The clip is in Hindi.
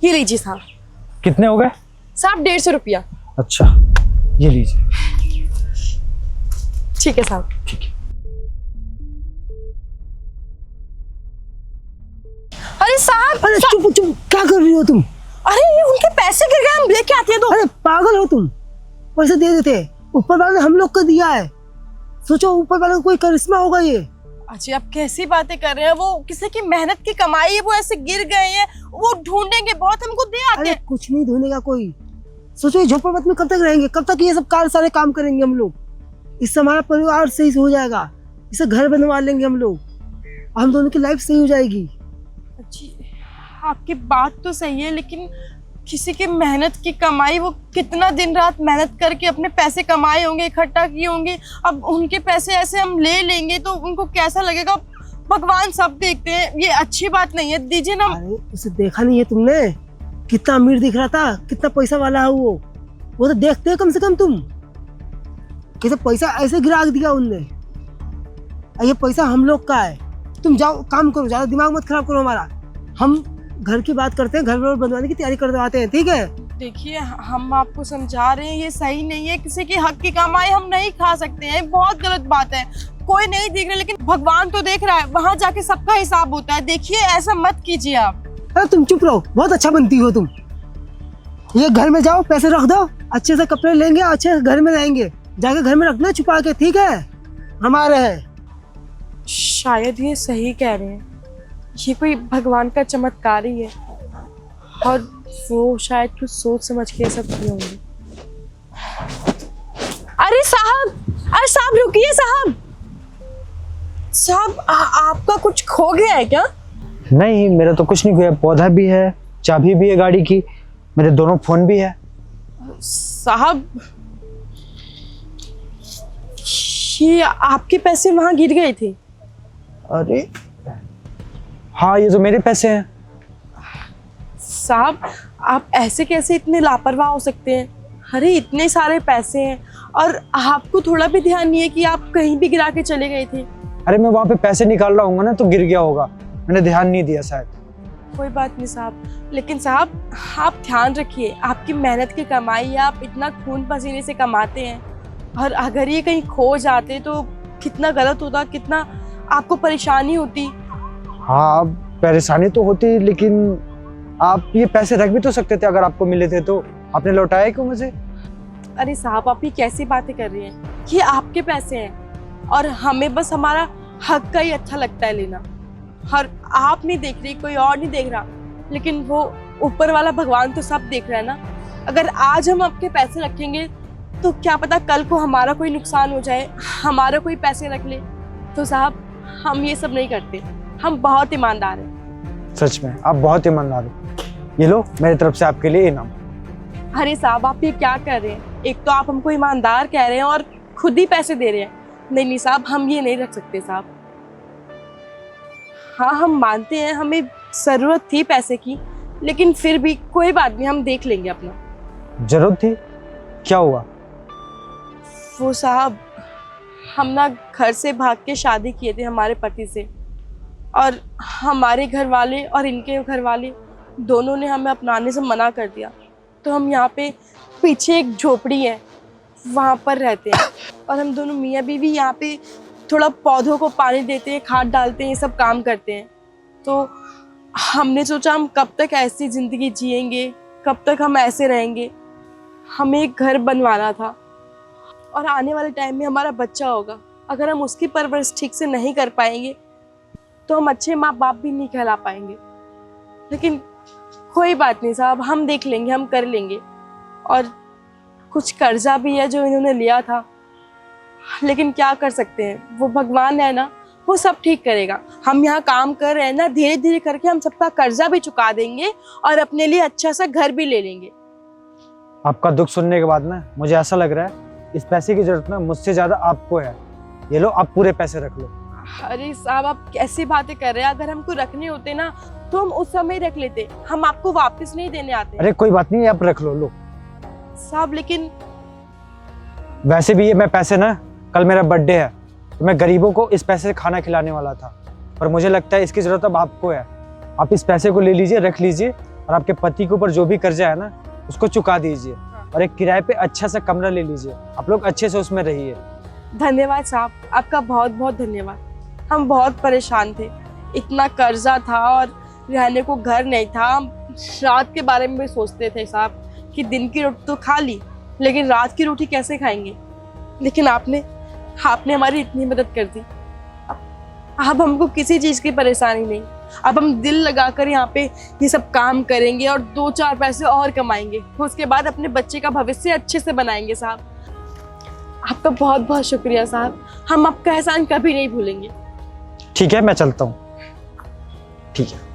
ये लीजिए साहब। कितने हो गए? साहब 150 रुपया। अच्छा, ये लीजिए। ठीक है साहब। ठीक है। अरे साहब, अरे चुप चुप, क्या कर रही हो तुम? अरे ये उनके पैसे गिर गए, हम लेके आते हैं तो। अरे पागल हो तुम, पैसे दे देते, ऊपर वाले ने हम लोग को दिया है। सोचो ऊपर वाले को कोई करिश्मा होगा ये। अच्छा, आप कैसी बातें कर रहे हैं? वो किसी की मेहनत की कमाई है, वो ऐसे गिर गए हैं, वो ढूंढेंगे बहुत, हमको दे आते अरे हैं। कुछ नहीं ढूंढेगा कोई। सोचो ये झोपड़पट्टी में कब तक रहेंगे, कब तक ये सब सारे काम करेंगे हम लोग। इससे हमारा परिवार सही हो जाएगा, इससे घर बनवा लेंगे हम लोग, हम दोनों की लाइफ सही हो जाएगी। जी, आपकी बात तो सही है, लेकिन किसी की मेहनत की कमाई, वो कितना दिन रात मेहनत करके अपने पैसे कमाए होंगे, इकट्ठा किए होंगे, अब उनके पैसे ऐसे हम ले लेंगे तो उनको कैसा लगेगा? भगवान सब देखते हैं, ये अच्छी बात नहीं है, दीजिए ना। अरे उसे देखा नहीं है तुमने? कितना अमीर दिख रहा था, कितना पैसा वाला है वो तो देखते हैं कम से कम तुम। कैसे पैसा ऐसे गिरा दिया उनने। ये पैसा हम लोग का है। तुम जाओ काम करो, ज्यादा दिमाग मत खराब करो हमारा। हम घर की बात करते हैं, घर बनवाने की तैयारी करवाते हैं, ठीक है? देखिए, हम आपको समझा रहे हैं, ये सही नहीं है, किसी की हक की कमाई हम नहीं खा सकते हैं, बहुत गलत बात है। कोई नहीं देख रहा, लेकिन भगवान तो देख रहा है, वहाँ जाके सबका हिसाब होता है। देखिए, ऐसा मत कीजिए आप। अरे तुम चुप रहो, बहुत अच्छा बनती हो तुम। ये घर में जाओ, पैसे रख दो, अच्छे से कपड़े लेंगे, अच्छे से घर में रहेंगे, जाके घर में रखना छुपा के, ठीक है? हमारे है। शायद ये सही कह रहे हैं, ये कोई भगवान का चमत्कार ही है, और वो शायद कुछ सोच समझ के सब किए होंगे। अरे साहब रुकिए साहब। साहब आपका कुछ खो गया है क्या? नहीं, मेरा तो कुछ नहीं खोया। पौधा भी है, चाबी भी है गाड़ी की, मेरे दोनों फोन भी है। साहब, ये आपके पैसे वहां गिर गए थे। अरे हाँ, ये तो मेरे पैसे हैं। साहब, आप ऐसे कैसे इतने लापरवाह हो सकते हैं? अरे इतने सारे पैसे हैं और आपको थोड़ा भी ध्यान नहीं है कि आप कहीं भी गिरा के चले गए थे। अरे मैं वहाँ पे पैसे निकाल रहा हूँ ना, तो गिर गया होगा, मैंने ध्यान नहीं दिया शायद। कोई बात नहीं साहब, लेकिन साहब आप ध्यान रखिए, आपकी मेहनत की कमाई है, आप इतना खून पसीने से कमाते हैं, और अगर ये कहीं खो जाते तो कितना गलत होता, कितना आपको परेशानी होती। हाँ, परेशानी तो होती, लेकिन आप ये पैसे रख भी तो सकते थे। अगर आपको मिले थे तो आपने लौटाया क्यों मुझे? अरे साहब, आप ये कैसी बातें कर रहे हैं? ये आपके पैसे हैं और हमें बस हमारा हक का ही अच्छा लगता है लेना, और आप नहीं देख रही, कोई और नहीं देख रहा, लेकिन वो ऊपर वाला भगवान तो सब देख रहा है ना। अगर आज हम आपके पैसे रखेंगे तो क्या पता कल को हमारा कोई नुकसान हो जाए, हमारा कोई पैसे रख ले। तो साहब, हम ये सब नहीं करते, हम बहुत ईमानदार हैं। सच में आप बहुत ईमानदार हो। ये लो, मेरी तरफ से आपके लिए इनाम। अरे साहब, आप ये क्या कर रहे हैं? एक तो आप हमको ईमानदार कह रहे हैं और खुद ही पैसे दे रहे हैं। नहीं साहब, हम ये नहीं रख सकते साहब। हाँ, हम मानते हैं हमें ज़रूरत थी पैसे की, लेकिन फिर भी कोई बात नहीं, हम देख लेंगे अपना। जरूरत थी? क्या हुआ? वो साहब, हम ना घर से भाग के शादी किए थे हमारे पति से, और हमारे घर वाले और इनके घर वाले दोनों ने हमें अपनाने से मना कर दिया। तो हम यहाँ पे पीछे एक झोपड़ी है, वहाँ पर रहते हैं, और हम दोनों मियाँ बीवी यहाँ पे थोड़ा पौधों को पानी देते हैं, खाद डालते हैं, ये सब काम करते हैं। तो हमने सोचा हम कब तक ऐसी ज़िंदगी जिएंगे, कब तक हम ऐसे रहेंगे। हमें एक घर बनवाना था, और आने वाले टाइम में हमारा बच्चा होगा, अगर हम उसकी परवरिश ठीक से नहीं कर पाएंगे तो हम अच्छे माँ बाप भी नहीं कहला पाएंगे। लेकिन कोई बात नहीं साहब, हम देख लेंगे, हम कर लेंगे। और कुछ कर्जा भी है जो इन्होंने लिया था, लेकिन क्या कर सकते हैं, वो भगवान है ना, वो सब ठीक करेगा। हम यहाँ काम कर रहे हैं ना, धीरे धीरे करके हम सबका कर्जा भी चुका देंगे और अपने लिए अच्छा सा घर भी ले लेंगे। आपका दुख सुनने के बाद ना मुझे ऐसा लग रहा है इस पैसे की जरूरत ना मुझसे ज्यादा आपको है। ये लो, आप पूरे पैसे रख लो। अरे साहब, आप कैसी बातें कर रहे हैं? अगर हमको रखने होते ना तो हम उस समय रख लेते, हम आपको वापस नहीं देने आते। अरे कोई बात नहीं, आप रख लो। लो साहब, लेकिन वैसे भी ये मैं पैसे ना, कल मेरा बर्थडे है, तो मैं गरीबों को इस पैसे से खाना खिलाने वाला था, पर मुझे लगता है इसकी जरूरत अब आपको है। आप इस पैसे को ले लीजिए, रख लीजिए, और आपके पति के ऊपर जो भी कर्जा है ना उसको चुका दीजिए और एक किराए पे अच्छा सा कमरा ले लीजिए। आप लोग अच्छे से उसमें रहिए। धन्यवाद साहब, आपका बहुत बहुत धन्यवाद। हम बहुत परेशान थे, इतना कर्जा था और रहने को घर नहीं था। हम रात के बारे में भी सोचते थे साहब कि दिन की रोटी तो खा ली, लेकिन रात की रोटी कैसे खाएंगे। लेकिन आपने हमारी इतनी मदद कर दी। अब हमको किसी चीज़ की परेशानी नहीं। अब हम दिल लगाकर यहाँ पे ये सब काम करेंगे और 2-4 पैसे और कमाएंगे। उसके बाद अपने बच्चे का भविष्य अच्छे से बनाएंगे साहब। आपका बहुत बहुत शुक्रिया साहब, हम आपका एहसान कभी नहीं भूलेंगे। ठीक है, मैं चलता हूँ। ठीक है।